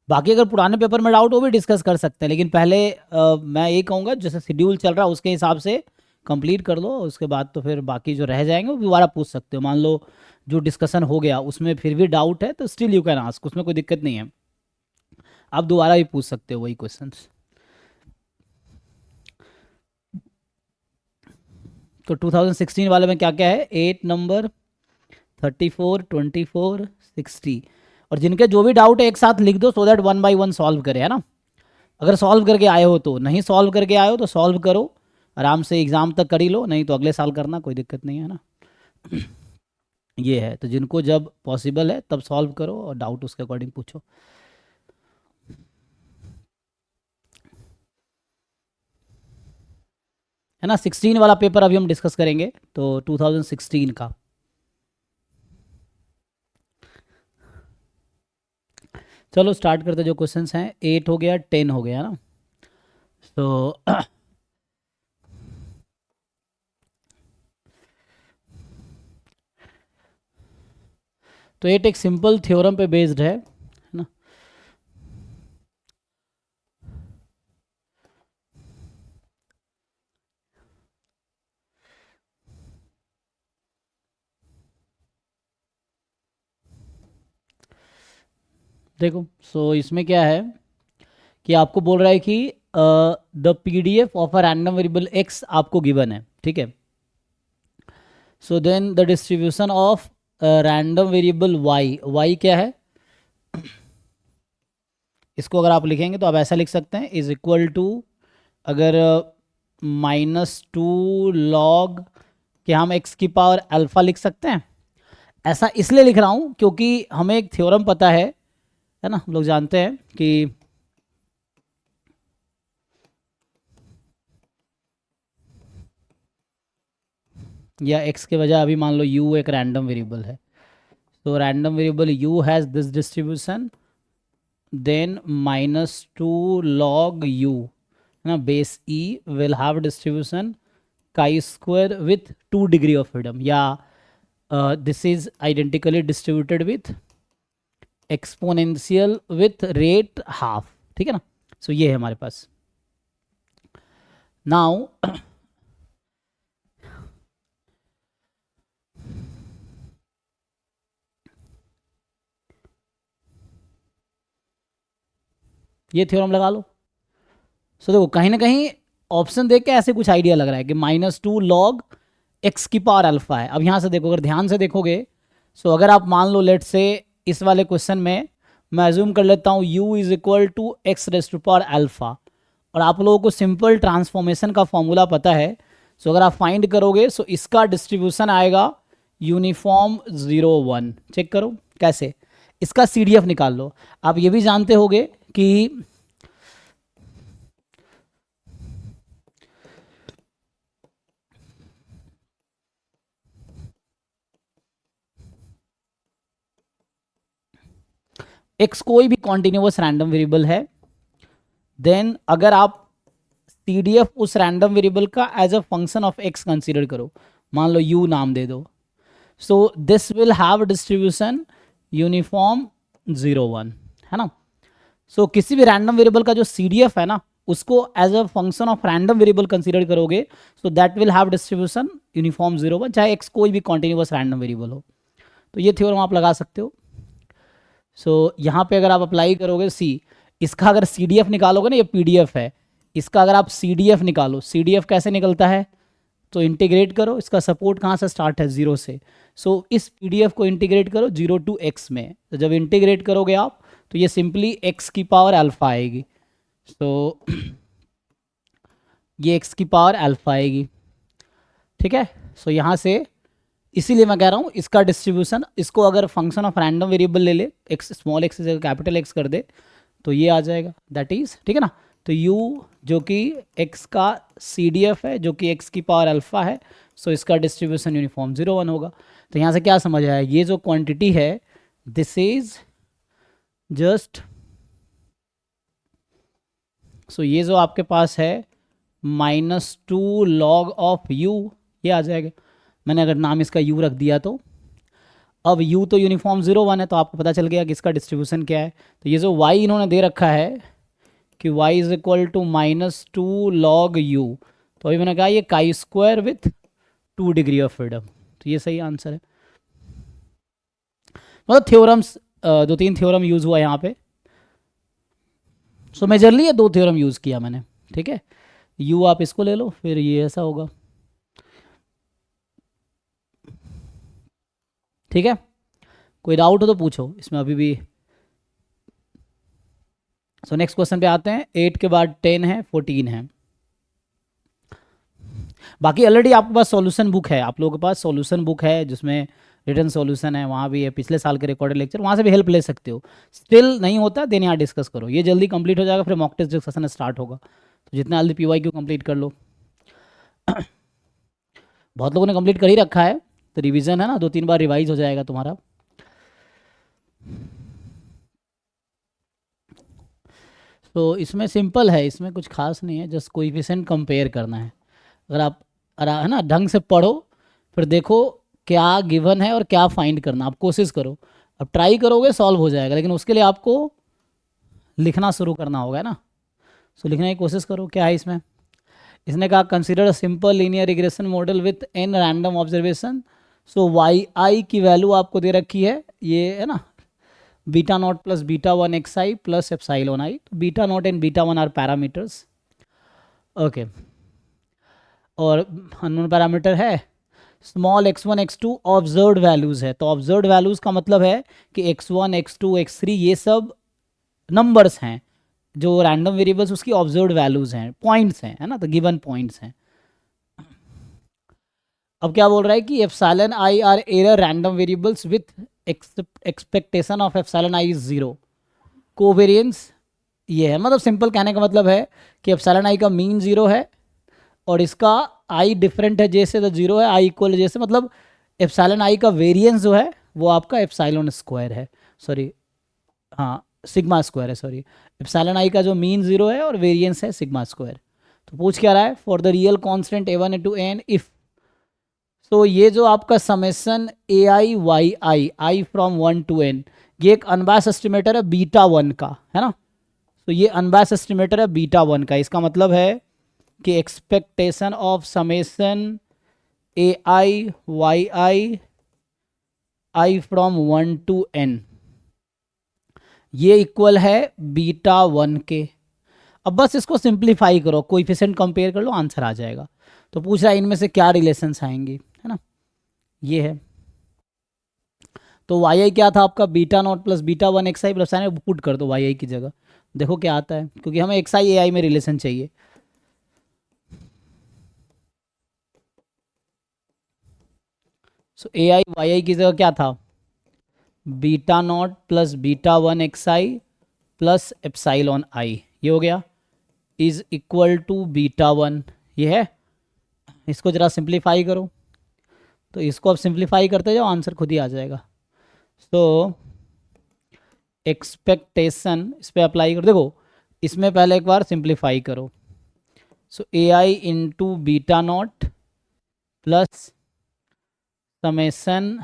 बाकी अगर पुराने पेपर में डाउट हो भी डिस्कस कर सकते हैं, लेकिन पहले मैं यही कहूँगा जैसे शेड्यूल चल रहा है उसके हिसाब से कंप्लीट कर लो, उसके बाद तो फिर बाकी जो रह जाएंगे वो दोबारा पूछ सकते हो। मान लो जो डिस्कशन हो गया उसमें फिर भी डाउट है तो स्टिल यू कैन आस्क, उसमें कोई दिक्कत नहीं है, आप दोबारा भी पूछ सकते हो वही क्वेश्चंस। तो 2016 वाले में क्या क्या है, 8 नंबर, 34, 24, 60। और जिनके जो भी डाउट है एक साथ लिख दो so that one by one solve करे, है ना। अगर सॉल्व करके आए हो तो, नहीं सॉल्व करके आए हो तो सॉल्व करो, आराम से एग्जाम तक कर ही लो, नहीं तो अगले साल करना, कोई दिक्कत नहीं है ना। ये है, तो जिनको जब पॉसिबल है तब सॉल्व करो और डाउट उसके अकॉर्डिंग पूछो। है ना। 16 वाला पेपर अभी हम डिस्कस करेंगे, तो 2016 का। चलो स्टार्ट करते, जो क्वेश्चंस हैं 8 हो गया, 10 हो गया ना। तो तो 8 एक सिंपल थ्योरम पे बेस्ड है ना। देखो, सो इसमें क्या है कि आपको बोल रहा है कि the PDF of a random variable x आपको गिवन है, ठीक है। So then the distribution of random variable y, y क्या है, इसको अगर आप लिखेंगे तो आप ऐसा लिख सकते हैं, इज इक्वल टू, अगर -2 लॉग, कि हम एक्स की पावर अल्फा लिख सकते हैं। ऐसा इसलिए लिख रहा हूँ क्योंकि हमें एक थ्योरम पता है ना, हम लोग जानते हैं कि या एक्स के बजाय अभी मान लो यू एक रैंडम वेरिएबल है, तो random variable u has this distribution, then -2 log u, है ना, base e will have distribution chi square with 2 degree of freedom, या this is identically distributed with exponential with rate half, ठीक है ना। सो ये है हमारे पास नाउ। ये थ्योरम लगा लो। सो देखो, कहीं ना कहीं ऑप्शन देख के ऐसे कुछ आइडिया लग रहा है कि -2 log एक्स की पावर अल्फा है। अब यहाँ से देखो, अगर ध्यान से देखोगे, सो अगर आप मान लो लेट से इस वाले क्वेश्चन में मैं अज्यूम कर लेता हूँ u is equal to x raised to power alpha, और आप लोगों को सिंपल ट्रांसफॉर्मेशन का फॉर्मूला पता है। सो अगर आप फाइंड करोगे सो इसका डिस्ट्रीब्यूशन आएगा यूनिफॉर्म 0, 1। चेक करो कैसे, इसका CDF निकाल लो। आप ये भी जानते होगे कि एक्स कोई भी कॉन्टिन्यूस रैंडम वेरिएबल है, देन अगर आप CDF उस रैंडम वेरिएबल का as a function of x consider करो, मान लो u नाम दे दो, so this will have distribution uniform 0, 1, है ना। सो किसी भी रैंडम वेरिएबल का जो CDF है ना, उसको as a function of random variable consider करोगे, so that will have distribution uniform 0, 1, चाहे एक्स कोई भी कॉन्टिन्यूस रैंडम वेरिएबल हो। तो ये थ्योरम आप लगा सकते हो। सो यहाँ पे अगर आप अप्लाई करोगे इसका अगर CDF निकालोगे ना, ये PDF है, इसका अगर आप CDF निकालो, CDF कैसे निकलता है, तो इंटीग्रेट करो, इसका सपोर्ट कहाँ से स्टार्ट है, 0 से। सो इस PDF को इंटीग्रेट करो 0 to x में, तो जब इंटीग्रेट करोगे आप तो ये सिंपली x की पावर अल्फा आएगी। सो ये x की पावर अल्फा आएगी, ठीक है। सो यहाँ से इसीलिए मैं कह रहा हूँ इसका डिस्ट्रीब्यूशन, इसको अगर फंक्शन ऑफ रैंडम वेरिएबल ले ले, एक्स स्मॉल एक्स से कैपिटल एक्स कर दे, तो ये आ जाएगा, दैट इज, ठीक है ना। तो u जो कि x का CDF है, जो कि x की पावर अल्फा है, सो इसका डिस्ट्रीब्यूशन यूनिफॉर्म 0, 1 होगा। तो यहाँ से क्या समझ आया, ये जो क्वांटिटी है दिस इज जस्ट, सो ये जो आपके पास है -2 log ऑफ u, ये आ जाएगा। मैंने अगर नाम इसका u रख दिया तो, अब u तो यूनिफॉर्म 0 1 है, तो आपको पता चल गया कि इसका डिस्ट्रीब्यूशन क्या है। तो ये जो y इन्होंने दे रखा है कि y is equal to -2 log u, तो अभी मैंने कहा ये chi square with 2 degree of freedom, तो ये सही आंसर है। मतलब थ्योरम्स 2-3 थ्योरम यूज हुआ यहाँ पे। सो मेजरली ये 2 थ्योरम यूज किया मैंने, ठीक है। u आप इसको ले लो, फिर ये ऐसा होगा, ठीक है। कोई डाउट हो तो पूछो इसमें अभी भी। सो नेक्स्ट क्वेश्चन पे आते हैं। 8 के बाद 10 है, 14 है। बाकी ऑलरेडी आपके पास सॉल्यूशन बुक है, आप लोगों के पास सॉल्यूशन बुक है जिसमें रिटर्न सॉल्यूशन है, वहाँ भी है पिछले साल के रिकॉर्डेड लेक्चर, वहाँ से भी हेल्प ले सकते हो। स्टिल नहीं होता देन यहाँ डिस्कस करो, ये जल्दी कंप्लीट हो जाएगा, फिर मॉक टेस्ट डिस्कशन स्टार्ट होगा, तो जितना जल्दी PYQ कंप्लीट कर लो। बहुत लोगों ने कंप्लीट कर ही रखा है, तो रिवीजन है ना, 2-3 बार रिवाइज हो जाएगा तुम्हारा। तो इसमें सिंपल है, इसमें कुछ खास नहीं है, जस्ट कोएफिशिएंट कंपेयर करना है। अगर आप है ना ढंग से पढ़ो, फिर देखो क्या गिवन है और क्या फाइंड करना, आप कोशिश करो। अब ट्राई करोगे सॉल्व हो जाएगा, लेकिन उसके लिए आपको लिखना शुरू करना होगा, है ना। सो लिखने की कोशिश करो। क्या है इसमें, इसने कहा consider simple linear regression model with n random observation. So yi की वैल्यू आपको दे रखी है, ये है ना β0 plus β1 xi plus epsilon i। तो β0 एंड β1 आर पैरामीटर्स, ओके। और अननोन पैरामीटर है small x1 x2 observed values है। तो ऑब्जर्व्ड वैल्यूज़ का मतलब है कि x1 x2 x3 ये सब नंबर्स हैं, जो रैंडम वेरिएबल्स उसकी ऑब्जर्व्ड वैल्यूज़ हैं, पॉइंट्स हैं, है ना, तो गिवन पॉइंट्स हैं। अब क्या बोल रहा है कि epsilon i are error random variables with expectation of epsilon i is 0। Covariance ये है, मतलब सिंपल कहने का मतलब है कि एप्सिलॉन i का मीन 0 है और इसका i डिफरेंट है जैसे तो 0 है, i इक्वल जैसे, मतलब एप्सिलॉन i का वेरिएंस जो है वो आपका एप्सिलॉन स्क्वायर है, सॉरी हाँ सिग्मा स्क्वायर है, सॉरी। एप्सिलॉन i का जो मीन 0 है और वेरिएंस है सिग्मा स्क्वायर। तो पूछ क्या रहा है, for the real constant a1 into n if. तो ये जो आपका summation ai yi i from 1 to n, ये एक अनबायस्ड एस्टिमेटर है β1 का, है ना। तो ये अनबायस्ड एस्टिमेटर है β1 का, इसका मतलब है कि expectation of summation ai yi i from 1 to n ये इक्वल है β1 के। अब बस इसको सिंप्लीफाई करो, कोएफिशिएंट कंपेयर कर लो, आंसर आ जाएगा। तो पूछ रहा है इनमें से क्या रिलेशंस आएंगे, है ना, ये है। तो yi क्या था आपका β0 प्लस β1 xi प्लस पुट कर दो yi की जगह, देखो क्या आता है, क्योंकि हमें xi ai में रिलेशन चाहिए। सो ai yi की जगह क्या था, β0 plus β1 xi plus epsilon i, ये हो गया, इज इक्वल टू β1, ये है। इसको जरा सिंप्लीफाई करो, तो इसको अब सिंप्लीफाई करते जाओ, आंसर खुद ही आ जाएगा। तो एक्सपेक्टेशन इस पर अप्लाई करो, देखो इसमें पहले एक बार सिंप्लीफाई करो। So ai into β0 plus summation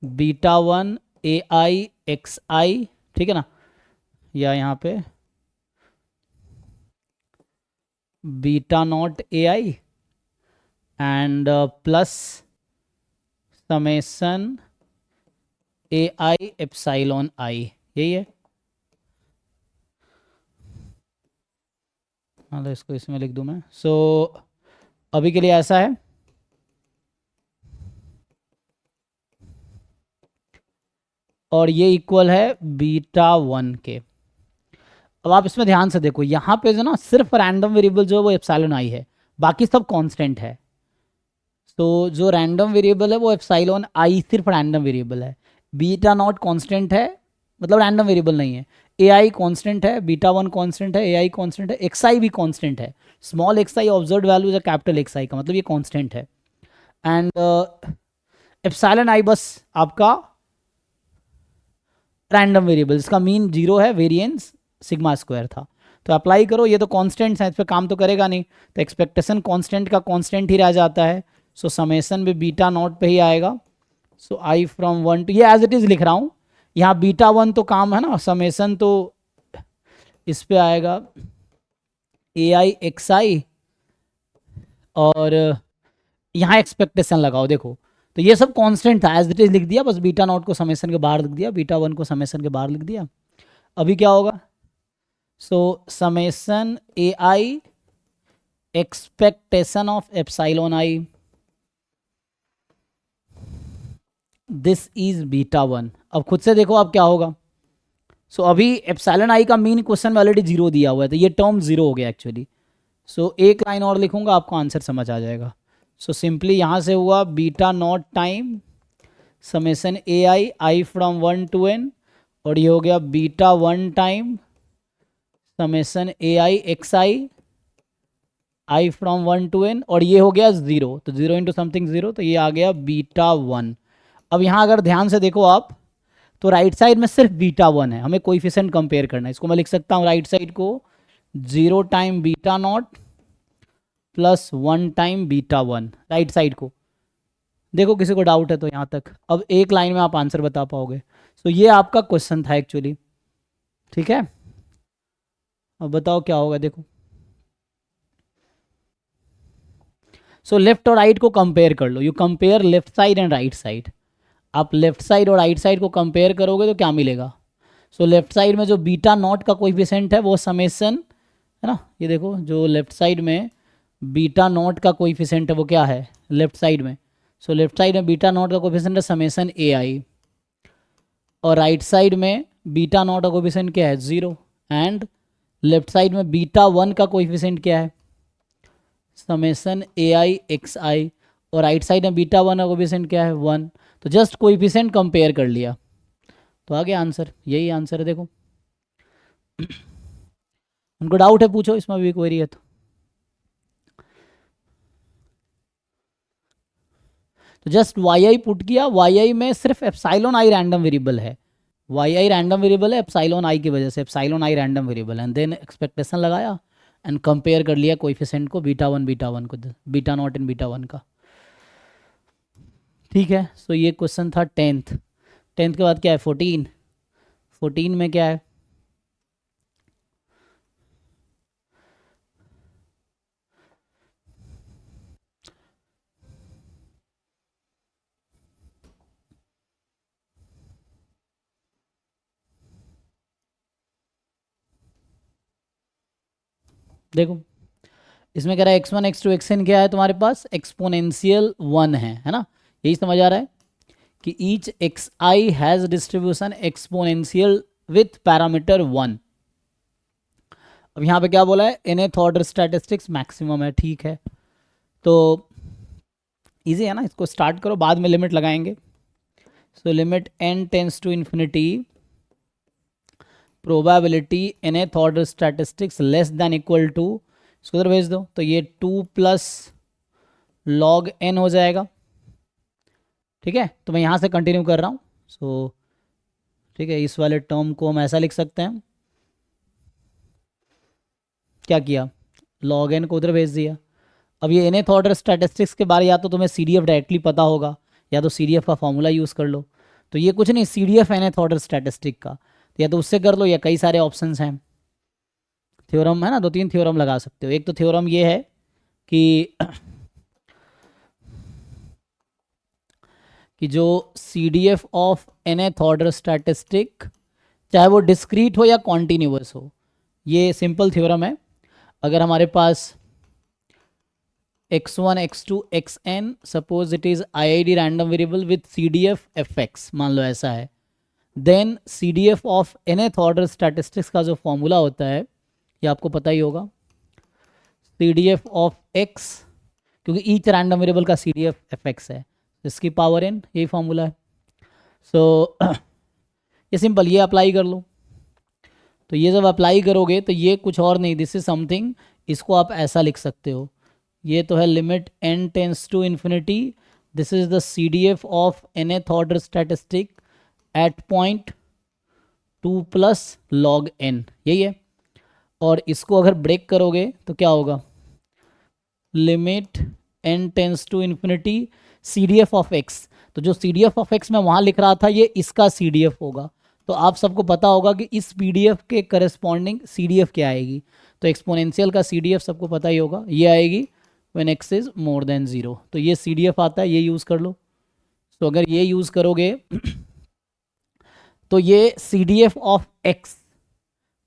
β1 ai xi, ठीक है ना, या यहाँ पे β0 ai and plus summation ai epsilon i, यही है। मतलब इसको इसमें लिख दूं मैं। सो अभी के लिए ऐसा है, और ये इक्वल है β1 के। अब आप इसमें ध्यान से देखो, यहाँ पे जो ना सिर्फ रैंडम वेरिएबल जो है वो एप्सिलॉन i है, बाकी सब कांस्टेंट है। तो जो रैंडम वेरिएबल है वो एप्सिलॉन i सिर्फ रैंडम वेरिएबल है, β0 कांस्टेंट है, मतलब रैंडम वेरिएबल नहीं है, ai कांस्टेंट है, β1 कांस्टेंट है, ai कांस्टेंट है, xi भी कांस्टेंट है। स्मॉल xi ऑब्जर्व्ड वैल्यू है कैपिटल xi का, मतलब ये कांस्टेंट है। एंड एप्सिलॉन i बस आपका रैंडम वेरिएबल, इसका मीन 0 है, वेरिएंस सिग्मा स्क्वायर था। तो अप्लाई करो, ये तो कांस्टेंट्स हैं, इस पर काम तो करेगा नहीं, तो एक्सपेक्टेशन कांस्टेंट का कांस्टेंट ही रह जाता है। सो समेसन भी β0 पे ही आएगा, सो आई फ्रॉम 1 टू, ये एज इट इज़ लिख रहा हूँ, यहाँ बीटा 1 तो काम है ना, समेसन तो इस पे आएगा ए आई एक्स आई, और यहाँ एक्सपेक्टेशन लगाओ। देखो तो ये सब कांस्टेंट था, एज इट इज लिख दिया, बस बीटा नॉट को समेसन के बाहर लिख दिया, बीटा 1 को समेसन के बाहर लिख दिया। अभी क्या होगा, so summation a i expectation of epsilon i, this is beta 1। अब खुद से देखो अब क्या होगा। सो अभी एप्सिलॉन आई का मीन क्वेश्चन में ऑलरेडी जीरो दिया हुआ है, तो ये टर्म जीरो हो गया एक्चुअली। सो एक लाइन और लिखूंगा, आपको आंसर समझ आ जाएगा। सो सिंपली यहाँ से हुआ beta not time summation a i i from 1 to n, और ये हो गया beta 1 time summation a i x i from 1 to n, और ये हो गया 0, तो 0 इंटू समथिंग 0, तो ये आ गया बीटा 1। अब यहाँ अगर ध्यान से देखो आप, तो राइट साइड में सिर्फ बीटा 1 है, हमें कोएफिशिएंट कंपेयर करना है। इसको मैं लिख सकता हूँ राइट साइड को 0 time beta not plus 1 time beta 1, right side को। देखो किसी को डाउट है तो यहाँ तक, अब एक लाइन में आप आंसर बता पाओगे। सो ये आपका क्वेश्चन था एक्चुअली, ठीक है। अब बताओ क्या होगा, देखो। सो लेफ्ट और राइट को कंपेयर कर लो, you compare left side and right side. आप लेफ्ट साइड और राइट साइड को कंपेयर करोगे तो क्या मिलेगा। सो लेफ्ट साइड में जो बीटा नॉट का कोएफिशिएंट है वो समेसन है ना, ये देखो जो लेफ्ट साइड में बीटा नॉट का कोएफिशिएंट है वो क्या है लेफ्ट साइड में। सो लेफ्ट साइड में बीटा नॉट का कोएफिशिएंट है समेसन ए आई, और राइट साइड में बीटा नॉट का कोएफिशिएंट क्या है 0, एंड लेफ्ट साइड में बीटा 1 का कोएफिशिएंट क्या है समेसन ए आई एक्स आई, और राइट साइड में बीटा 1 का कोएफिशिएंट क्या है 1। तो जस्ट कोएफिशिएंट कंपेयर कर लिया तो आ गया आंसर, यही आंसर है। देखो उनको डाउट है पूछो, इसमें भी क्वेरी है तो जस्ट वाई आई पुट किया, वाई आई में सिर्फ एप्सिलॉन आई रैंडम वेरिएबल है, वाई आई रैंडम वेरिएबल है एप्सिलॉन आई की वजह से, एप्सिलॉन आई रैंडम वेरिएबल है, एंड देन एक्सपेक्टेशन लगाया एंड कंपेयर कर लिया कोएफिशिएंट को बीटा 1 को, बीटा नॉट एंड बीटा 1 का, ठीक है। सो ये क्वेश्चन था 10th। 10th के बाद क्या है 14। 14 में क्या है, देखो इसमें कह रहा है x1 x2 xn क्या है तुम्हारे पास, एक्सपोनेंशियल 1 है ना, यही समझ आ रहा है कि each x I has distribution exponential with parameter 1। अब यहाँ पे क्या बोला है nth ऑर्डर स्टैटिस्टिक्स मैक्सिमम है, ठीक है, तो इजी है ना, इसको स्टार्ट करो, बाद में लिमिट लगाएंगे। So limit n tends to infinity probability nth order statistics less than equal to, इसको उधर भेज दो, तो ये 2 प्लस लॉग n हो जाएगा, ठीक है। तो मैं यहाँ से कंटिन्यू कर रहा हूँ। सो ठीक है, इस वाले टर्म को हम ऐसा लिख सकते हैं, क्या किया लॉग n को उधर भेज दिया। अब ये nth ऑर्डर स्टैटिस्टिक्स के बारे या तो तुम्हें CDF डायरेक्टली पता होगा या तो CDF का फॉर्मूला यूज़ कर लो। तो ये कुछ नहीं, CDF nth ऑर्डर स्टैटिस्टिक का, तो या तो उससे कर लो या कई सारे ऑप्शंस हैं, थ्योरम है ना, 2-3 थ्योरम लगा सकते हो। एक तो थ्योरम ये है कि जो CDF of nth order statistic चाहे वो डिस्क्रीट हो या कॉन्टिन्यूअस हो, ये सिंपल थ्योरम है। अगर हमारे पास x1 x2 xn suppose it is IID random variable with CDF fx, मान लो ऐसा है, then CDF of nth order statistics का जो फॉर्मूला होता है ये आपको पता ही होगा, CDF ऑफ x, क्योंकि ईच रैंडम वेरिएबल का CDF fx है, इसकी पावर n, यही फॉर्मूला है। सो ये सिंपल, ये अप्लाई कर लो। तो ये जब अप्लाई करोगे तो ये कुछ और नहीं, दिस इज समथिंग, इसको आप ऐसा लिख सकते हो, ये तो है limit n tends to infinity, this is the CDF of nth order statistic at point 2 plus log n, यही है। और इसको अगर ब्रेक करोगे तो क्या होगा, limit n tends to infinity CDF of x, तो जो CDF ऑफ एक्स मैं वहाँ लिख रहा था ये इसका CDF होगा। तो आप सबको पता होगा कि इस PDF के करस्पॉन्डिंग CDF क्या आएगी। तो एक्सपोनेंशियल का CDF सबको पता ही होगा, ये आएगी when x is more than 0। तो ये CDF आता है, ये यूज़ कर लो। तो अगर ये यूज़ करोगे तो ये CDF ऑफ x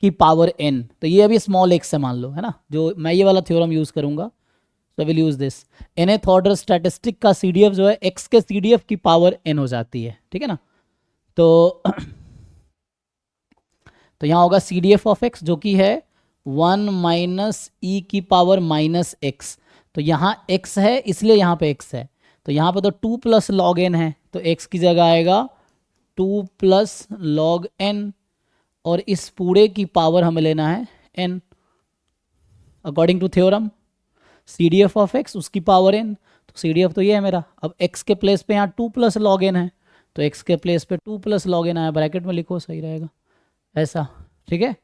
की पावर n, तो ये अभी स्मॉल x है मान लो, है ना, जो मैं ये वाला थ्योरम यूज़ करूँगा। So will use this. nth order statistic का CDF जो है x के CDF की पावर n हो जाती है, ठीक है ना। तो तो यहाँ होगा CDF ऑफ x जो कि है 1 माइनस ई की पावर माइनस एक्स। तो यहाँ x है इसलिए यहाँ पे x है, तो यहाँ पे तो 2 प्लस लॉग n है, तो x की जगह आएगा 2 प्लस लॉग n, और इस पूरे की पावर हमें लेना है n according to theorem. CDF of x उसकी पावर n, तो CDF तो ये है मेरा। अब x के प्लेस पे यहाँ 2 प्लस लॉग n है, तो x के प्लेस पे 2 प्लस लॉग n आया, ब्रैकेट में लिखो सही रहेगा ऐसा, ठीक है।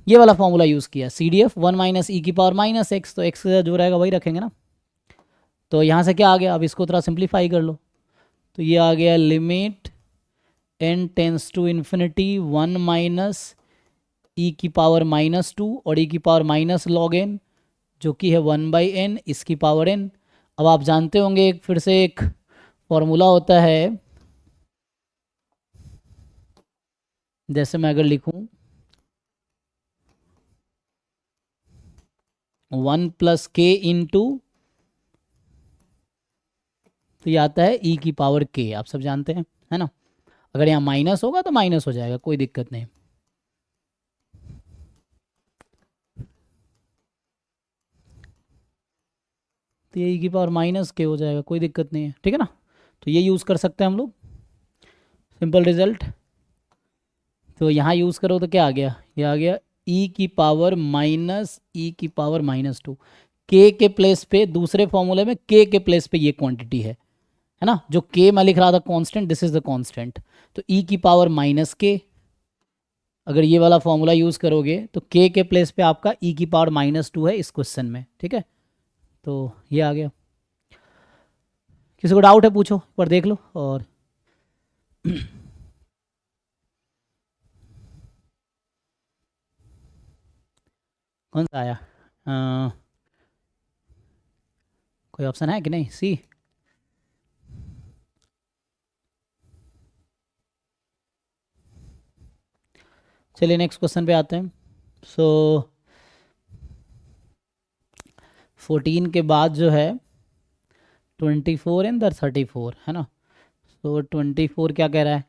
ये वाला फॉर्मूला यूज़ किया, CDF 1 माइनस ई की पावर माइनस एक्स, तो x जो रहेगा वही रखेंगे ना। तो यहाँ से क्या आ गया, अब इसको थोड़ा सिंप्लीफाई कर लो, तो ये आ गया limit n tends to infinity 1 minus e की पावर माइनस 2 और ई की पावर माइनस लॉग n जो कि है 1/n इसकी पावर n। अब आप जानते होंगे फिर से एक फॉर्मूला होता है, जैसे मैं अगर लिखूं 1 प्लस के इंटू, तो ये आता है e की पावर k, आप सब जानते हैं, है ना। अगर यहाँ माइनस होगा तो माइनस हो जाएगा, कोई दिक्कत नहीं। तो ये e की पावर माइनस के हो जाएगा, कोई दिक्कत नहीं है, ठीक है ना। तो ये यूज़ कर सकते हैं हम लोग, सिंपल रिजल्ट। तो यहाँ यूज़ करो तो क्या आ गया, ये आ गया e की पावर माइनस ई की पावर माइनस 2। के प्लेस पे दूसरे फॉर्मूले में के प्लेस पे ये क्वांटिटी है ना, जो k मैं लिख रहा था constant, this is the constant. तो e की पावर माइनस के, अगर ये वाला फॉर्मूला यूज़ करोगे तो के प्लेस पे आपका e की पावर माइनस 2 है इस क्वेश्चन में, ठीक है। तो ये आ गया। किसी को डाउट है पूछो, एक बार देख लो। और कौन सा आया, कोई ऑप्शन है कि नहीं, सी। चलिए नेक्स्ट क्वेश्चन पे आते हैं। सो 14 के बाद जो है 24 एंड 34 है ना। तो 24 क्या कह रहा है,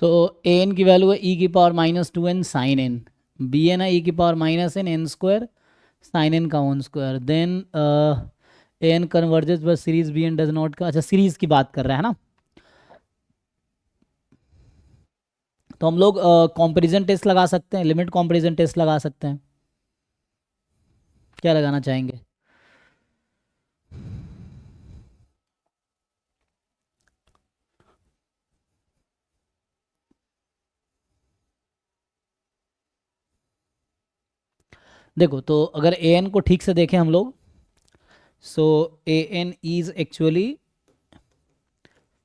सो ए एन की वैल्यू है ई की power minus 2n sine n, b n है ई की power minus n square sine n का whole square, then a n converges बस series b n does not का, अच्छा सीरीज की बात कर रहा है ना। तो हम लोग कंपैरिजन टेस्ट लगा सकते हैं, लिमिट कंपैरिजन टेस्ट लगा सकते हैं, क्या लगाना चाहेंगे। देखो तो अगर ए एन को ठीक से देखें हम लोग, so a n is actually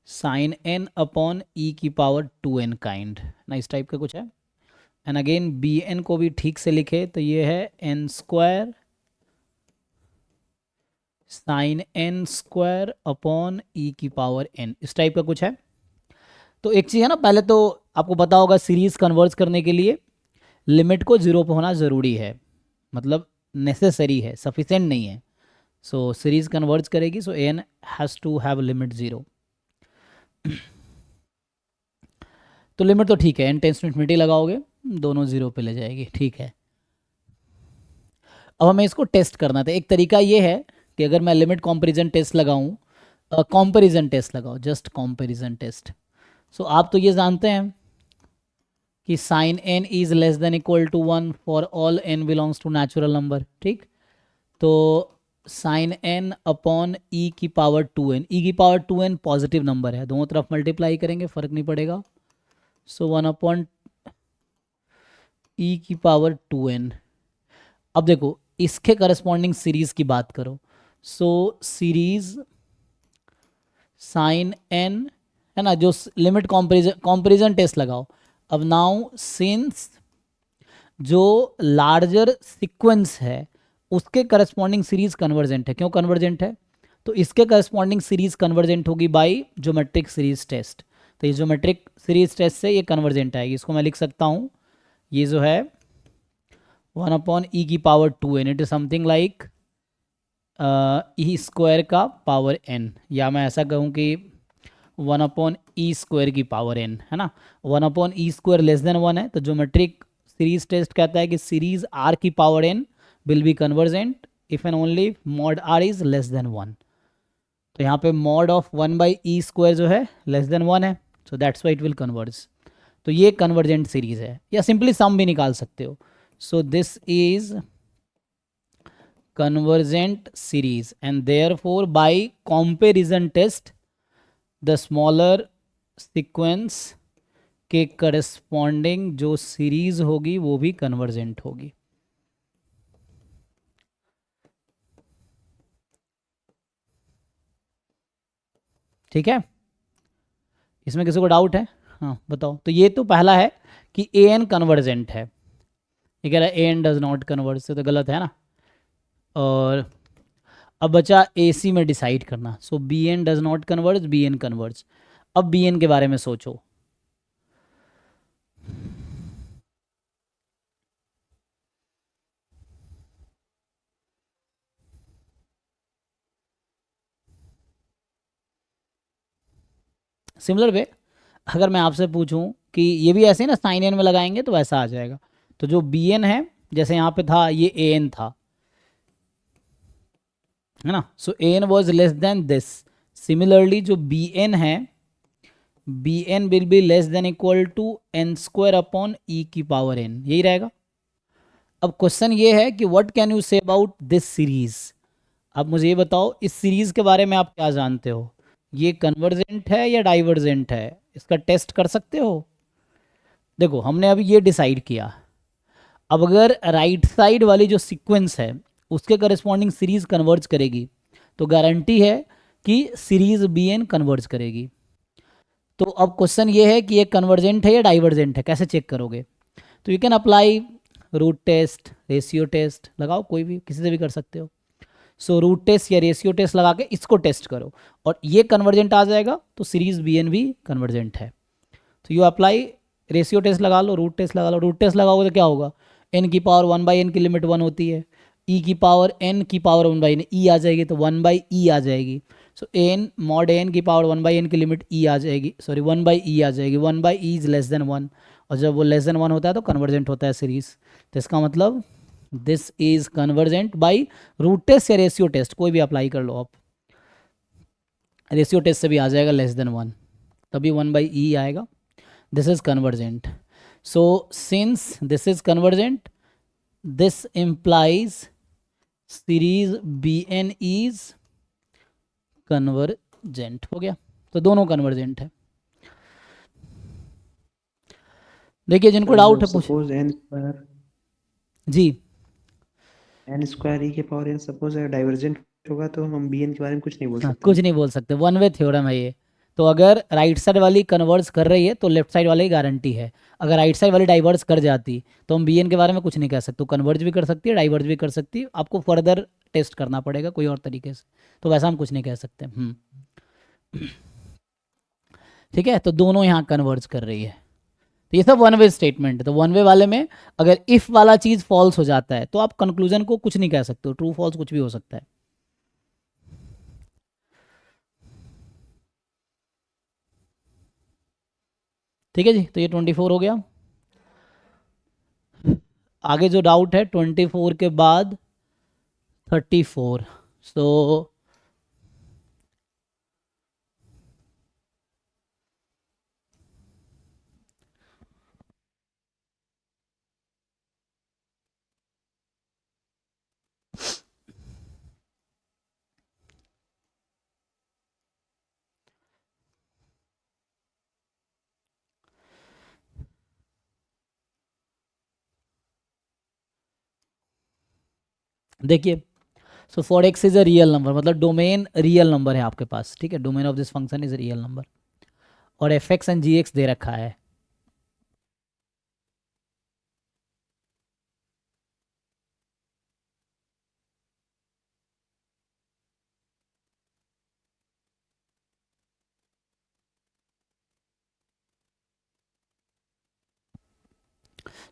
sine n upon e की पावर 2n काइंड ना, इस टाइप का कुछ है। एंड अगेन बी एन को भी ठीक से लिखे तो ये है n square sine n square upon e की पावर n, इस टाइप का कुछ है। तो एक चीज़ है ना, पहले तो आपको पता होगा सीरीज कन्वर्ज करने के लिए लिमिट को जीरो पे होना ज़रूरी है, मतलब नेसेसरी है, सफिशेंट नहीं है। सो सीरीज कन्वर्ज करेगी, so n has to have limit zero. तो लिमिट तो ठीक है, एन टेंस टू इन्फिनिटी लगाओगे दोनों ज़ीरो पे ले जाएगी, ठीक है। अब हमें इसको टेस्ट करना था, एक तरीका ये है कि अगर मैं लिमिट कंपैरिजन टेस्ट लगाऊं, कंपैरिजन टेस्ट लगाओ, जस्ट कंपैरिजन टेस्ट। सो आप तो ये जानते हैं कि sine n is less than equal to 1 for all n belongs to natural number, ठीक। तो साइन एन अपॉन ई की पावर 2n, ई की पावर 2n पॉजिटिव नंबर है, दोनों तरफ मल्टीप्लाई करेंगे फर्क नहीं पड़ेगा। सो 1 अपॉन ई की पावर 2n। अब देखो इसके करस्पॉन्डिंग सीरीज की बात करो। सो सीरीज साइन एन है ना, जो लिमिट कंपैरिजन टेस्ट लगाओ। अब नाउ सिंस जो लार्जर सीक्वेंस है उसके करस्पॉन्डिंग सीरीज कन्वर्जेंट है, क्यों कन्वर्जेंट है, तो इसके करस्पॉन्डिंग सीरीज कन्वर्जेंट होगी बाय ज्योमेट्रिक सीरीज टेस्ट। तो ये ज्योमेट्रिक सीरीज टेस्ट से ये कन्वर्जेंट आएगी, इसको मैं लिख सकता हूँ, ये जो है 1 अपॉन ई की power 2n, it is something like E square का पावर n, या मैं ऐसा कहूँ कि 1 अपॉन ई स्क्वायर की पावर n, है ना। 1 upon E square less than 1 है, तो ज्योमेट्रिक सीरीज टेस्ट कहता है कि सीरीज r की power n will be convergent if and only mod r is less then 1। तो यहाँ पे mod of 1 by E square जो है लेस देन 1 है, so that's why it will converge. तो ये कन्वर्जेंट सीरीज है, या सिंपली सम भी निकाल सकते हो। So this is convergent series and therefore by comparison test the smaller sequence के करस्पॉन्डिंग जो सीरीज होगी वो भी कन्वर्जेंट होगी। ठीक है, इसमें किसी को डाउट है? हाँ बताओ। तो ये तो पहला है कि ए एन कन्वर्जेंट है, ये कह रहा है A N does not converge, से तो गलत है ना। और अब बचा ए सी में डिसाइड करना। So b n does not converge, b n converge. अब बी एन के बारे में सोचो। सिमिलर वे अगर मैं आपसे पूछूं कि ये भी ऐसे ही ना साइन एन में लगाएंगे तो वैसा आ जाएगा। तो जो बी एन है, जैसे यहाँ पे था ये ए एन था, है ना। So a n was less than this. Similarly जो बी एन है, b n will be less than equal to n square upon e की पावर एन, यही रहेगा। अब क्वेश्चन ये है कि what can you say about this series. अब मुझे ये बताओ इस सीरीज के बारे में आप क्या जानते हो, ये कन्वर्जेंट है या डाइवर्जेंट है, इसका टेस्ट कर सकते हो। देखो हमने अभी ये डिसाइड किया, अब अगर राइट साइड वाली जो सीक्वेंस है उसके करस्पॉन्डिंग सीरीज कन्वर्ज करेगी तो गारंटी है कि सीरीज बी एन कन्वर्ज करेगी। तो अब क्वेश्चन ये है कि ये कन्वर्जेंट है या डाइवर्जेंट है, कैसे चेक करोगे। तो you can apply root test, ratio test लगाओ, कोई भी किसी से भी कर सकते हो। सो रूट टेस्ट या रेशियो टेस्ट लगा के इसको टेस्ट करो और ये कन्वर्जेंट आ जाएगा तो सीरीज बी एन भी कन्वर्जेंट है। तो यू अप्लाई रेशियो टेस्ट लगा लो, रूट टेस्ट लगा लो। रूट टेस्ट लगाओगे तो क्या होगा, एन की पावर 1 बाई एन की लिमिट 1 होती है, ई की पावर एन की पावर 1 बाई एन, ई आ जाएगी तो 1 बाई ई आ जाएगी। सो एन मॉड एन की पावर 1 बाई एन की लिमिट ई आ जाएगी, सॉरी 1 बाई ई आ जाएगी। 1 by E is less then 1, और जब वो लेस देन 1 होता है तो कन्वर्जेंट होता है सीरीज। तो इसका मतलब this is convergent by root test या रेशियो टेस्ट, कोई भी अप्लाई कर लो आप। रेशियो टेस्ट से भी आ जाएगा लेस देन 1, तभी 1 बाई ई आएगा। This is convergent. So since this is convergent, this implies series bn is convergent। हो गया, तो दोनों convergent है। देखिए जिनको डाउट है पूछ। Suppose N square, G N square ई के पावर एन सपोज डाइवर्जेंट होगा तो हम बी एन के बारे में कुछ नहीं बोल हाँ, सकते कुछ ना। नहीं बोल सकते, वन वे थ्योरम है ये। तो अगर राइट साइड वाली कन्वर्स कर रही है तो लेफ्ट साइड वाली गारंटी है, अगर राइट साइड वाली डाइवर्स कर जाती तो हम bn के बारे में कुछ नहीं कह सकते। कन्वर्ज भी कर सकती है, डाइवर्ज भी कर सकती है, आपको फर्दर टेस्ट करना पड़ेगा कोई और तरीके से, तो वैसा हम कुछ नहीं कह सकते। ठीक है, तो दोनों यहाँ कन्वर्ज कर रही है। तो ये सब वन वे स्टेटमेंट है। तो वन वे वाले में अगर इफ वाला चीज फॉल्स हो जाता है तो आप कंक्लूजन को कुछ नहीं कह सकते हो, ट्रू फॉल्स कुछ भी हो सकता है। ठीक है जी, तो ये 24 हो गया। आगे जो डाउट है 24 के बाद 34। सो देखिए, so for x is a real number, मतलब डोमेन रियल नंबर है आपके पास, ठीक है, domain of this function is real number, और f x and g x दे रखा है।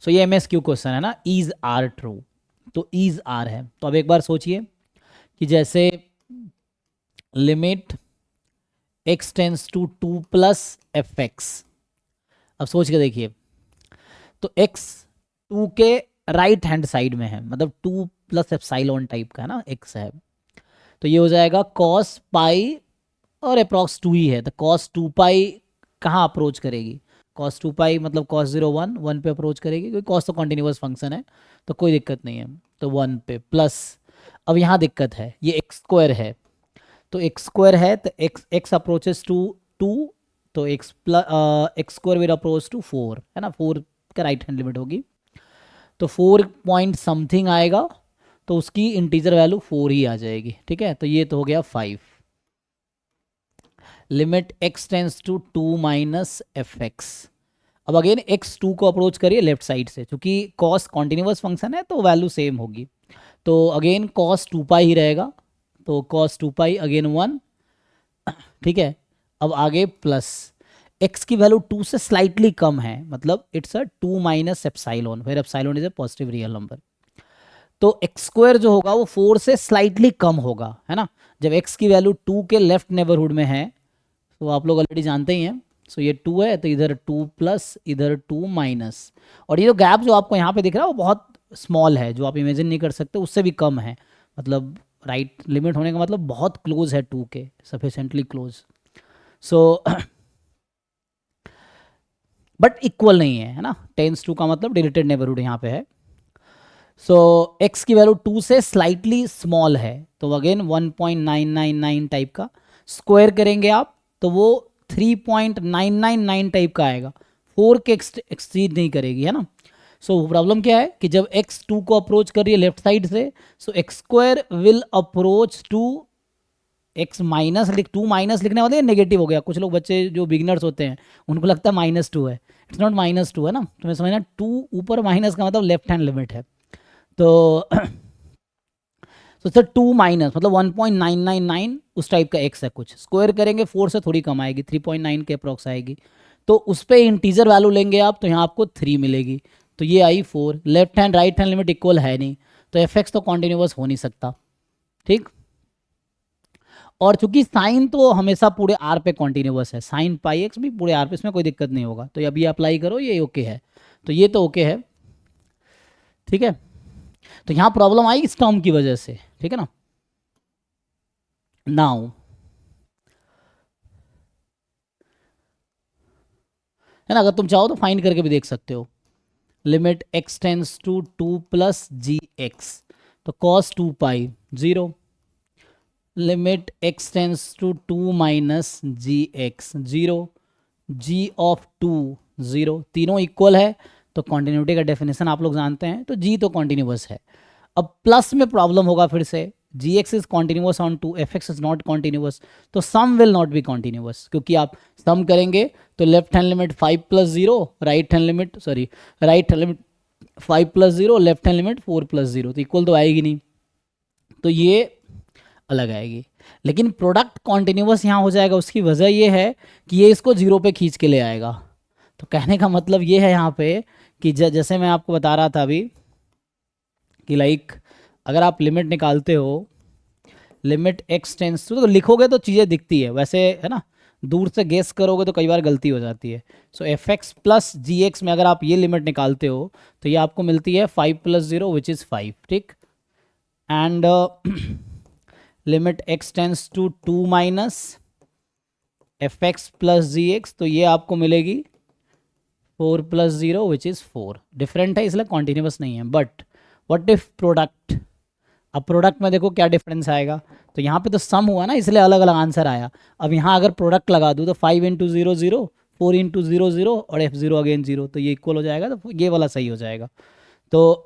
सो ये MSQ क्वेश्चन है ना, इज आर ट्रू, तो इज आर है। तो अब एक बार सोचिए कि जैसे limit x tends to 2 + fx, अब सोच के देखिए, तो x 2 के राइट हैंड साइड में है, मतलब 2 + एप्सिलॉन टाइप का है ना x है, तो ये हो जाएगा cos पाई, और अप्रॉक्स 2 ही है, तो cos 2 पाई कहाँ अप्रोच करेगी, cos 2 पाई मतलब cos 0 1 पे अप्रोच करेगी, क्योंकि cos तो कॉन्टिन्यूस फंक्शन है, तो कोई दिक्कत नहीं है, तो 1 पे प्लस। अब यहाँ दिक्कत है, ये एक्स स्क्वायर है, तो एक्स स्क्वायर है तो एक्स अप्रोचेस टू 2, तो x square will approach to 4, है ना, 4 का राइट हैंड लिमिट होगी, तो 4 पॉइंट समथिंग आएगा, तो उसकी इंटीजर वैल्यू 4 ही आ जाएगी, ठीक है, तो ये तो हो गया 5। Limit x tends to 2 - fx, अब अगेन एक्स 2 को अप्रोच करिए लेफ्ट साइड से, क्योंकि कॉस कॉन्टिन्यूस फंक्शन है तो वैल्यू सेम होगी, तो अगेन कॉस 2 पाई ही रहेगा, तो कॉस 2 पाई अगेन 1, ठीक है। अब आगे प्लस, एक्स की वैल्यू 2 से स्लाइटली कम है, मतलब इट्स अ 2 - एप्सिलॉन, फिर epsilon is a positive real number, तो एक्स स्क्वायर जो होगा वो 4 से स्लाइटली कम होगा, है ना, जब एक्स की वैल्यू 2 के लेफ्ट नेबरहुड में है, तो आप लोग ऑलरेडी जानते ही हैं, सो ये 2 है तो इधर 2 प्लस, इधर 2 माइनस, और ये जो गैप जो आपको यहाँ पे दिख रहा है वो बहुत स्मॉल है, जो आप इमेजिन नहीं कर सकते, उससे भी कम है, मतलब राइट लिमिट होने का मतलब बहुत क्लोज है 2 के, sufficiently close, so but equal नहीं है ना, टेंस टू का मतलब डिलीटेड नेबरहुड यहाँ पे है, सो एक्स की वैल्यू 2 से स्लाइटली स्मॉल है, तो अगेन 1.999 टाइप का, स्क्वायर करेंगे आप तो वो 3.999 टाइप का आएगा, 4 के एक्ससीड नहीं करेगी, है ना। सो प्रॉब्लम क्या है कि जब x 2 को अप्रोच कर रही है लेफ्ट साइड से, so x square will approach to x minus, लिख 2 माइनस लिखने वाले नेगेटिव हो गया, कुछ लोग बच्चे जो बिगिनर्स होते हैं उनको लगता है -2 है, इट्स नॉट -2 है ना, तुम्हें समझना 2 ऊपर माइनस का मतलब लेफ्ट हैंड लिमिट है, तो तो सर 2 माइनस मतलब 1.999 उस टाइप का एक्स है कुछ, स्क्वायर करेंगे 4 से थोड़ी कम आएगी, 3.9 के अप्रॉक्स आएगी, तो उस पर इंटीजर वैल्यू लेंगे आप तो यहाँ आपको 3 मिलेगी, तो ये आई 4, left hand right hand limit equal है नहीं, तो एफ एक्स तो कॉन्टिन्यूस हो नहीं सकता, ठीक। और चूंकि साइन तो हमेशा पूरे आर पे कॉन्टिन्यूस है, साइन पाई एक्स भी पूरे आर पे, इसमें कोई दिक्कत नहीं होगा, तो अभी अप्लाई करो, ये ओके है, तो ये तो ओके है, ठीक है। तो यहाँ प्रॉब्लम आई इस टर्म की वजह से, ठीक है ना। नाउ है ना, अगर तुम चाहो तो फाइंड करके भी देख सकते हो, limit x tends to 2 + gx, तो cos 2 pi 0, limit x tends to 2 - gx 0, g of 2 0, तीनों इक्वल है, तो कॉन्टिन्यूटी का डेफिनेशन आप लोग जानते हैं, तो g तो कॉन्टिन्यूस है। अब प्लस में प्रॉब्लम होगा फिर से, g x is continuous on 2, f x is not continuous, तो sum will not be continuous, क्योंकि आप सम करेंगे तो left hand limit 5 + 0, right hand limit sorry right hand limit 5 + 0, left hand limit 4 + 0, तो इक्वल तो आएगी नहीं, तो ये अलग आएगी, लेकिन प्रोडक्ट कॉन्टिन्यूस यहाँ हो जाएगा, उसकी वजह ये है कि ये इसको 0 पे खींच के ले आएगा, तो कहने का मतलब ये है यहाँ पे कि जैसे मैं आपको बता रहा था अभी कि लाइक अगर आप लिमिट निकालते हो, लिमिट एक्स टेंस टू, तो लिखोगे तो चीज़ें दिखती है वैसे, है ना, दूर से गेस करोगे तो कई बार गलती हो जाती है, सो F x plus g x में अगर आप ये लिमिट निकालते हो तो ये आपको मिलती है 5 + 0 विच इज़ 5, ठीक, and limit x tends to 2 - f x plus g x, तो ये आपको मिलेगी 4 + 0 विच इज़ 4, डिफरेंट है इसलिए कॉन्टिन्यूस नहीं है, बट व्हाट इफ प्रोडक्ट, अब प्रोडक्ट में देखो क्या डिफरेंस आएगा, तो यहाँ पे तो सम हुआ ना इसलिए अलग अलग आंसर आया, अब यहाँ अगर प्रोडक्ट लगा दूँ तो 5 × 0 0, 4 × 0 0 और f0 अगेन 0, तो ये इक्वल हो जाएगा, तो ये वाला सही हो जाएगा, तो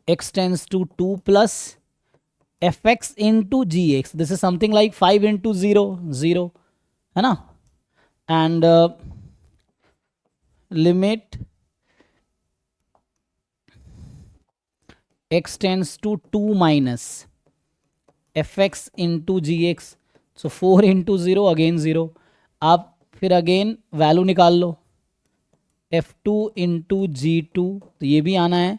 x tends to 2 plus fx into gx. This is something like 5 into 0 0, है ना, and limit x tends to 2 minus fx into gx. So 4 into 0 again 0. आप फिर अगेन वैल्यू निकाल लो, f2 into g2, तो ये भी आना है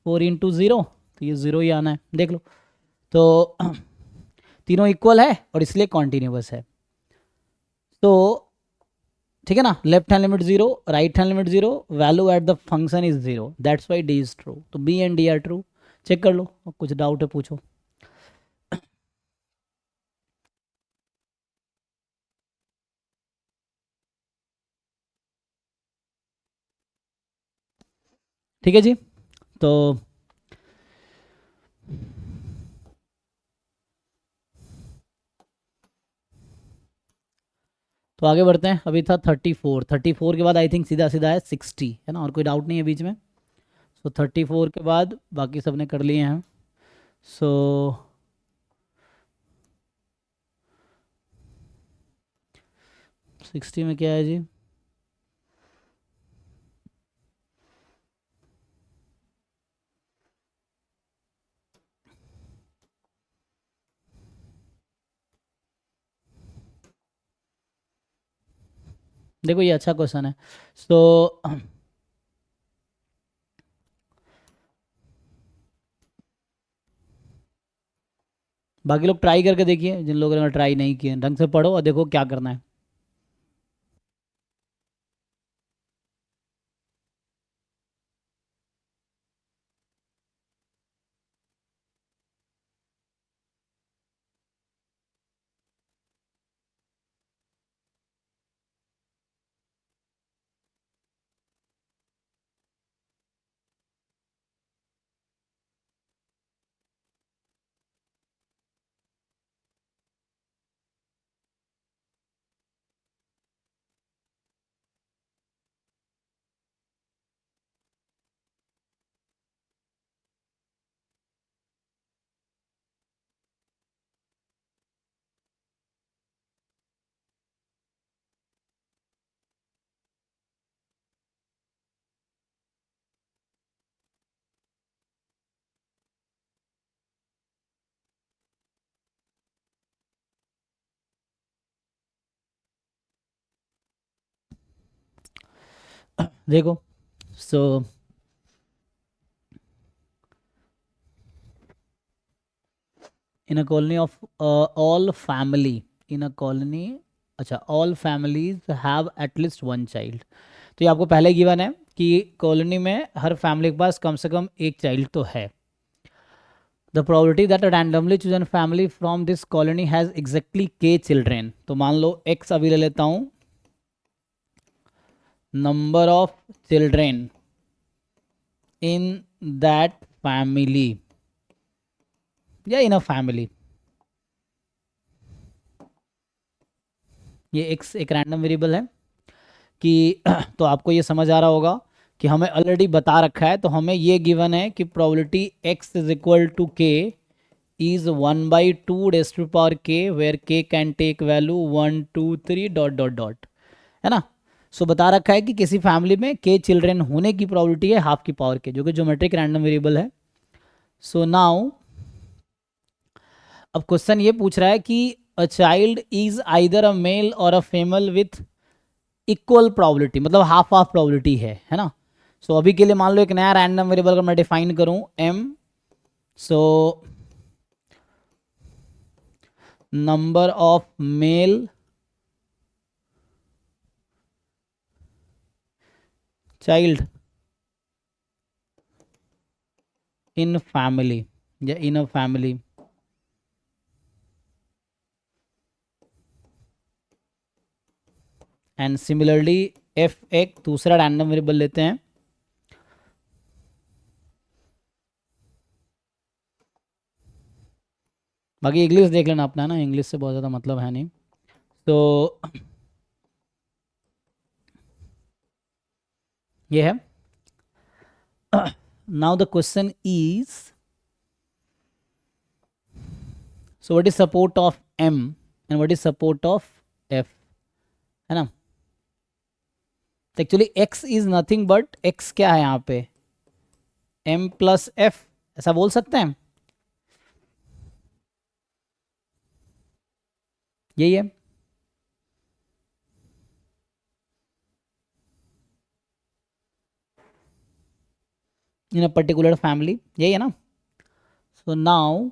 4 into 0, तो ये 0 ही आना है, देख लो. तो तीनों इक्वल है और इसलिए कॉन्टिन्यूअस है. तो ठीक है ना, left hand limit 0, right hand limit 0, value at the function is 0, that's why d is true. तो b and d are true. Check कर लो, कुछ डाउट है पूछो. ठीक है जी. तो आगे बढ़ते हैं. अभी था 34 के बाद आई थिंक सीधा सीधा है 60, है ना, और कोई डाउट नहीं है बीच में. सो 34 के बाद बाकी सब ने कर लिए हैं. सो 60 में क्या है जी, देखो ये अच्छा क्वेश्चन है. सो बाकी लोग ट्राई करके देखिए, जिन लोगों ने ट्राई नहीं किए ढंग से पढ़ो और देखो क्या करना है. देखो. So in a colony of all family, in a colony, अच्छा, all families have at least one child. तो ये आपको पहले गिवन है कि कॉलोनी में हर फैमिली के पास कम से कम एक चाइल्ड तो है. The probability that a randomly chosen family from this colony has exactly के चिल्ड्रेन. तो मान लो एक्स अभी ले लेता हूँ, number of children in that family या इन अ फैमिली. ये एक्स एक रैंडम वेरिएबल है कि तो आपको ये समझ आ रहा होगा कि हमें ऑलरेडी बता रखा है. तो हमें ये गिवन है कि probability x is equal to k is 1/2 raise to power k, where k can take value 1 2 3 dot dot dot, है ना. सो बता रखा है कि किसी फैमिली में k चिल्ड्रेन होने की प्रोबेबिलिटी है हाफ की पावर के, जो कि ज्योमेट्रिक रैंडम वेरिएबल है. सो नाउ अब क्वेश्चन ये पूछ रहा है कि a child is either a male or a female with equal probability, मतलब हाफ हाफ प्रोबेबिलिटी है ना. सो अभी के लिए मान लो एक नया रैंडम वेरिएबल अगर मैं डिफाइन करूं m, so number of male child in family या in a family, and similarly f एक दूसरा रैंडम वेरिएबल लेते हैं. बाकी इंग्लिश देख लेना अपना ना, इंग्लिश से बहुत ज़्यादा मतलब है नहीं. तो ये है now the question is, so what is support of m and what is support of f, है ना। Actually x is nothing but x क्या है यहाँ पे, m प्लस f, ऐसा बोल सकते हैं, यही है। इन अ पर्टिकुलर फैमिली, यही है ना। सो नाउ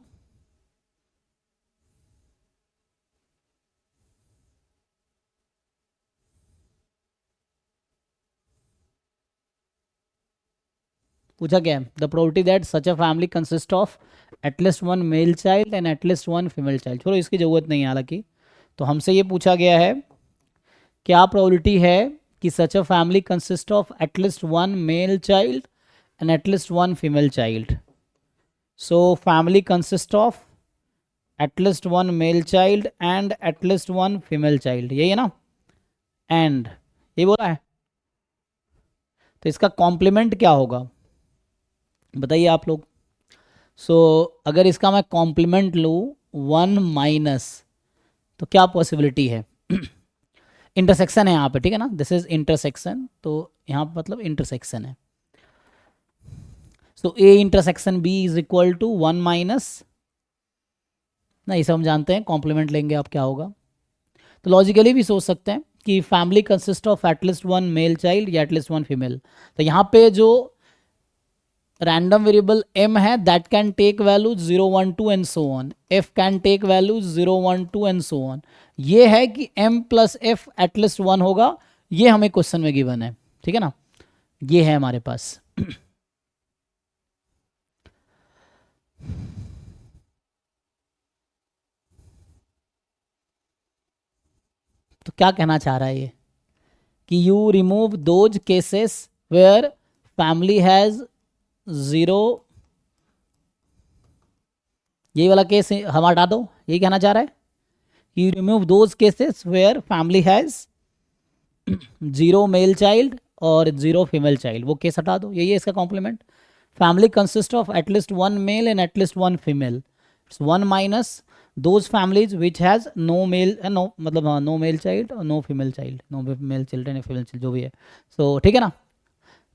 पूछा क्या है, the probability that such a family consist of at least one male child and at least one female child. छोड़ो इसकी ज़रूरत नहीं है हालांकि। तो हमसे ये पूछा गया है क्या प्रोबेबिलिटी है कि such a family consist of at least one male child and at least one female child. So family consist of at least one male child and at least one female child, यही है ना। एंड ये बोला है, तो इसका कॉम्प्लीमेंट क्या होगा बताइए आप लोग। सो अगर इसका मैं कॉम्प्लीमेंट लूँ 1 माइनस, तो क्या पॉसिबिलिटी है इंटरसेक्शन है यहाँ पे, ठीक है ना, दिस इज इंटरसेक्शन, तो यहाँ पे मतलब इंटरसेक्शन है। So a intersection b is equal to 1 minus, ना इसे हम जानते हैं, कॉम्प्लीमेंट लेंगे आप क्या होगा। तो लॉजिकली भी सोच सकते हैं कि family consist of at least one male child या एटलीस्ट वन फीमेल। तो यहाँ पे जो रैंडम वेरिएबल m है that can take value 0 1 2 and so on, f can take value 0 1 2 and so on. ये है कि m plus f at least one होगा, ये हमें क्वेश्चन में गिवन है, ठीक है ना, ये है हमारे पास। तो क्या कहना चाह रहा है ये कि you remove those cases where family has 0, ये वाला केस हम हटा दो, ये कहना चाह रहा है you remove those cases where family has 0 mail child और 0 फीमेल चाइल्ड, वो केस हटा दो, यही है इसका complement. Family consist of at least one male and at least one female, it's 1 minus those families which has no male, no मतलब हाँ no male child और no female child, no male children या फीमेल चिल्ड जो भी है। सो ठीक है ना,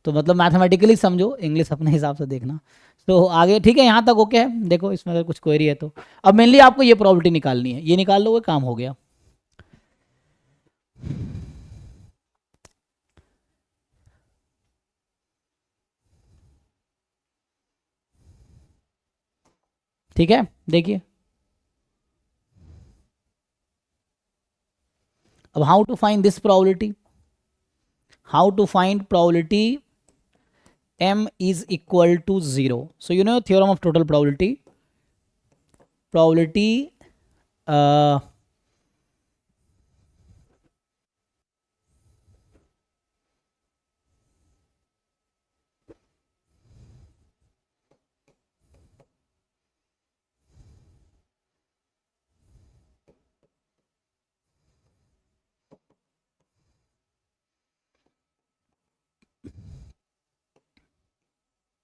तो मतलब मैथमेटिकली समझो, इंग्लिश अपने हिसाब से देखना। तो आगे ठीक है, यहाँ तक ओके है। देखो इसमें अगर कुछ क्वेरी है तो अब मेनली आपको ये प्रॉपर्टी निकालनी है, ये निकाल लोगे काम हो गया। ठीक है, देखिए अब how to find this probability, how to find probability m is equal to 0. So you know theorem of total probability, probability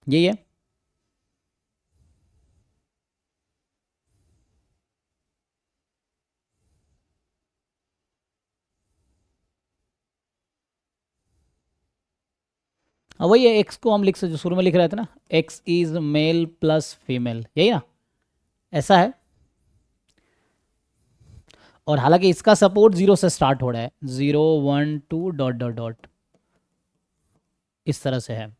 यही है। अब वही है, एक्स को हम लिख सकते, जो शुरू में लिख रहे थे ना, x is male plus female, यही ना, ऐसा है। और हालांकि इसका सपोर्ट 0 से स्टार्ट हो रहा है, 0 1 2 डॉट डॉट डॉट, इस तरह से है।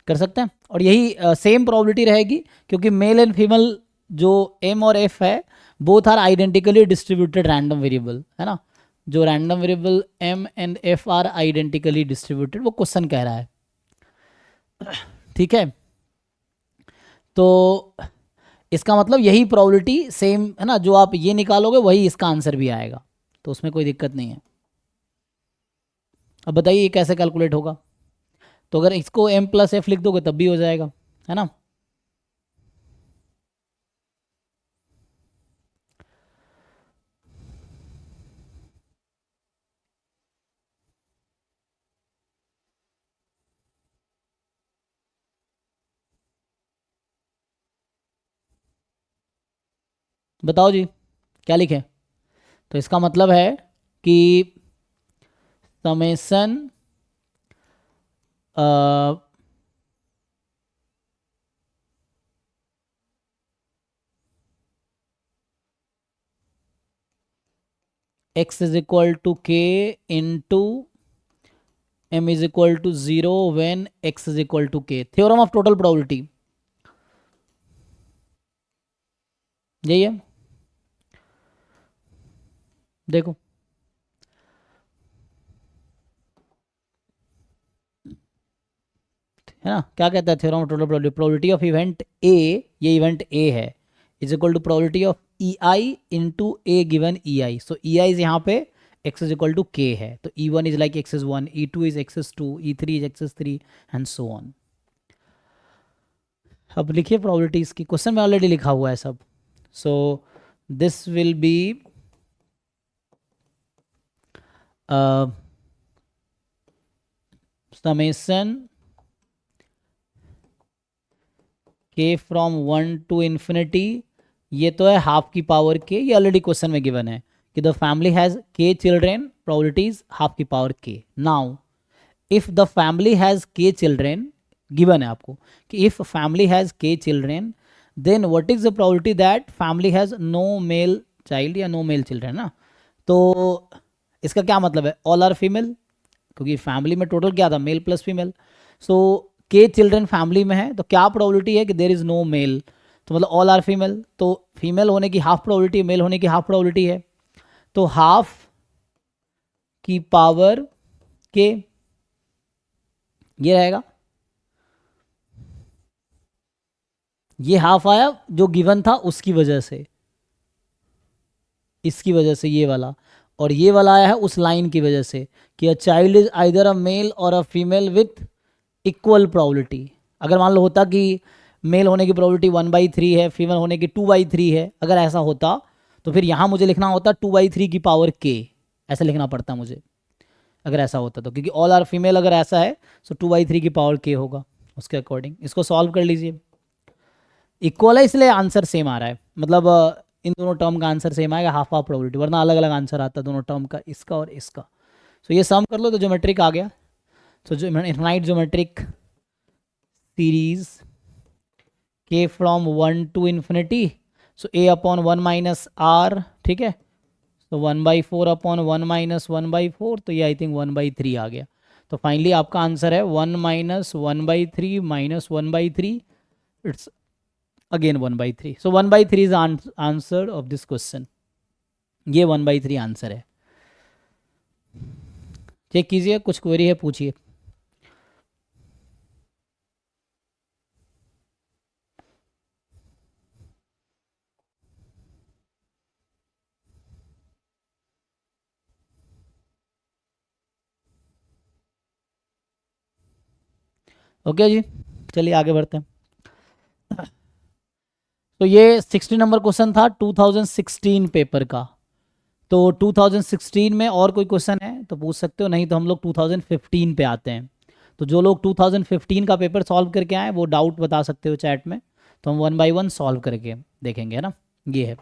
कर सकते हैं, और यही सेम प्रोबेबिलिटी रहेगी क्योंकि मेल एंड फीमेल जो m और f है both are identically distributed random variable, है ना। जो random variable m and f are identically distributed, वो क्वेश्चन कह रहा है, ठीक है। तो इसका मतलब यही प्रोबेबिलिटी सेम है ना, जो आप ये निकालोगे वही इसका आंसर भी आएगा, तो उसमें कोई दिक्कत नहीं है। अब बताइए ये कैसे कैलकुलेट होगा। तो अगर इसको m प्लस एफ लिख दोगे तब भी हो जाएगा, है ना। बताओ जी क्या लिखें? तो इसका मतलब है कि summation x is equal to k into m is equal to 0 when x is equal to k। Theorem of total probability यही है। देखो है ना, क्या कहता है theorem of total probability? Probability of event a, ये इवेंट ए है, is equal to probability of e i into a given e i. So e i is यहाँ पे x is equal to k है, तो E one is like x is 1, E2 is x is 2, E3 is x is 3 and so on. अब लिखिए probabilities की, question में already लिखा हुआ है सब। सो दिस विल बी समेसन के फ्रॉम 1 टू इन्फिनिटी, ये तो है हाफ की पावर के, ये ऑलरेडी क्वेश्चन में गिवन है कि the family has k children, probabilities half की पावर के। Now if the family has k children, given है आपको कि if family has k children then what is the probability that family has no male child या no male children ना। तो इसका क्या मतलब है? ऑल आर फीमेल, क्योंकि फैमिली में टोटल क्या था, मेल प्लस फीमेल। सो के चिल्ड्रेन फैमिली में है, तो क्या प्रोबेबिलिटी है कि देर इज नो मेल, तो मतलब ऑल आर फीमेल, तो फीमेल होने की हाफ प्रोबेबिलिटी, मेल होने की हाफ प्रोबेबिलिटी है, तो हाफ की पावर के ये रहेगा। ये हाफ आया जो गिवन था उसकी वजह से, इसकी वजह से ये वाला, और ये वाला आया है उस लाइन की वजह से कि a child is either a male or a female with equal probability. अगर मान लो होता कि मेल होने की प्रोबेबिलिटी 1/3 है, फीमेल होने की 2/3 है, अगर ऐसा होता तो फिर यहाँ मुझे लिखना होता 2/3 की पावर के, ऐसा लिखना पड़ता मुझे अगर ऐसा होता तो, क्योंकि ऑल आर फीमेल अगर ऐसा है तो 2/3 की पावर के होगा उसके अकॉर्डिंग। इसको सॉल्व कर लीजिए, इक्वल है इसलिए आंसर सेम आ रहा है, मतलब इन दोनों टर्म का आंसर सेम आएगा, हाफ हाफ प्रोबेबिलिटी, वरना अलग अलग आंसर आता दोनों टर्म का, इसका और इसका। सो ये सम कर लो तो ज्योमेट्रिक आ गया। सो जो इनफाइनाइट ज्योमेट्रिक सीरीज के from 1 to infinity, so a upon 1 minus r, ठीक है, तो 1/4 अपॉन 1 माइनस 1/4, तो ये आई थिंक 1/3 आ गया। तो फाइनली आपका आंसर है 1 minus 1/3 minus 1/3, it's again 1/3। So 1/3 is answer of this question, ये 1/3 आंसर है। चेक कीजिए, कुछ क्वेरी है पूछिए। ओके जी, चलिए आगे बढ़ते हैं। तो ये 60 नंबर क्वेश्चन था 2016 पेपर का। तो 2016 में और कोई क्वेश्चन है तो पूछ सकते हो, नहीं तो हम लोग 2015 पे आते हैं। तो जो लोग 2015 का पेपर सॉल्व करके आए वो डाउट बता सकते हो चैट में, तो हम 1 बाय 1 सॉल्व करके देखेंगे, है ना। ये है